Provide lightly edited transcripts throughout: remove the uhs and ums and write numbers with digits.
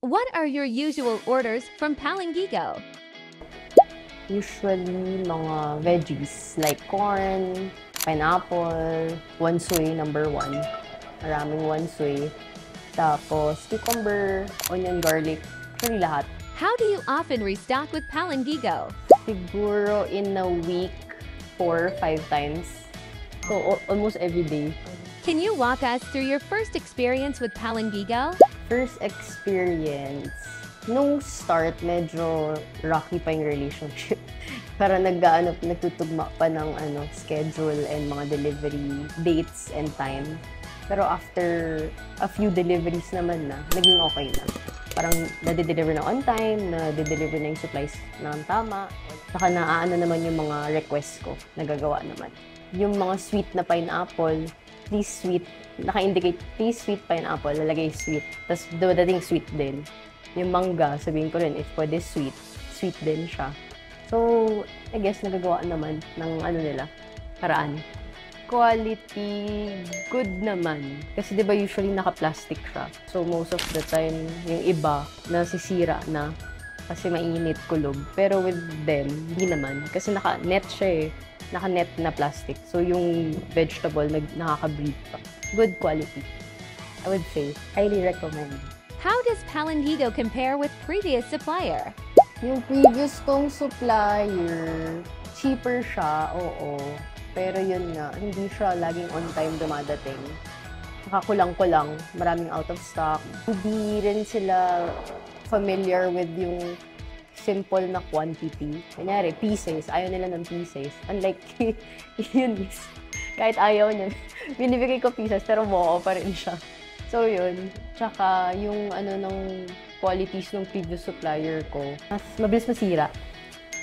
What are your usual orders from Palangigo? Usually, mga veggies like corn, pineapple, wansoy number one. Maraming wansoy. Tapos, cucumber, onion, garlic. Actually, lahat. How do you often restock with Palangigo? Siguro in a week, 4 or 5 times. So, almost every day. Can you walk us through your first experience with Palangigo? First experience, nung start, medyo rocky pa yung relationship. Para nagtutugma pa ng schedule and mga delivery dates and time. Pero after a few deliveries naman na, naging okay na. Parang nade-deliver na on time, nade-deliver na yung supplies ng tama. Saka naaano naman yung mga request ko, nagagawa naman. Yung mga sweet na pineapple, please sweet, naka-indicate, please sweet pineapple, lalagay sweet. Tapos dadating sweet din. Yung mangga, sabihin ko rin, if pwede sweet, sweet din siya. So, I guess nagagawa naman ng nila, paraan. Quality, good naman. Kasi di ba usually naka-plastic siya. So, most of the time, yung iba, nasisira na kasi mainit kulog. Pero with them, hindi naman. Kasi naka-net siya eh. Naka-net na plastic. So, yung vegetable, nakaka-breathe pa. Good quality. I would say, highly recommend. How does Palangigo compare with previous supplier? Yung previous kong supplier, cheaper siya, oo. Pero yun nga, hindi siya laging on time dumadating. Nakakulang-kulang, maraming out of stock. Hindi rin sila familiar with yung simple na quantity. Kunyari, pieces. Ayaw nila ng pieces. Unlike yun, kahit ayaw niya, binibigay ko pieces pero buo pa rin siya. So yun. Tsaka yung ng qualities ng previous supplier ko, mas mabilis masira.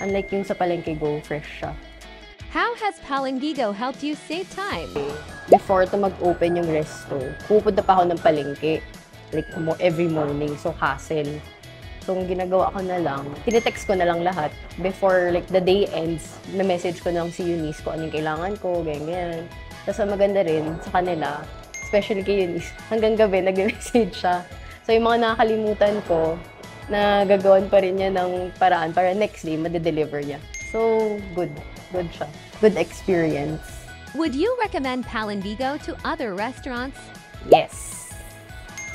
Unlike yung sa Palengke Go, fresh siya. How has Palangigo helped you save time? Before to mag-open yung resto, pupunta pa ako ng palengke. Like, every morning. So, hassle. So, ang ginagawa ko na lang, tinetext ko na lang lahat. Before, like, the day ends, na-message ko na lang si Eunice ko anong kailangan ko, ganyan. Tapos, ang maganda rin sa kanila, especially kay Eunice, hanggang gabi, nag-message siya. So, yung mga nakakalimutan ko, nagagawan pa rin niya ng paraan para next day, madedeliver niya. So, good. Good siya. Good experience. Would you recommend Palangigo to other restaurants? Yes.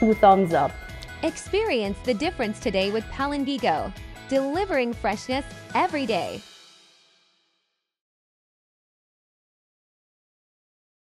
2 thumbs up. Experience the difference today with Palangigo, delivering freshness every day.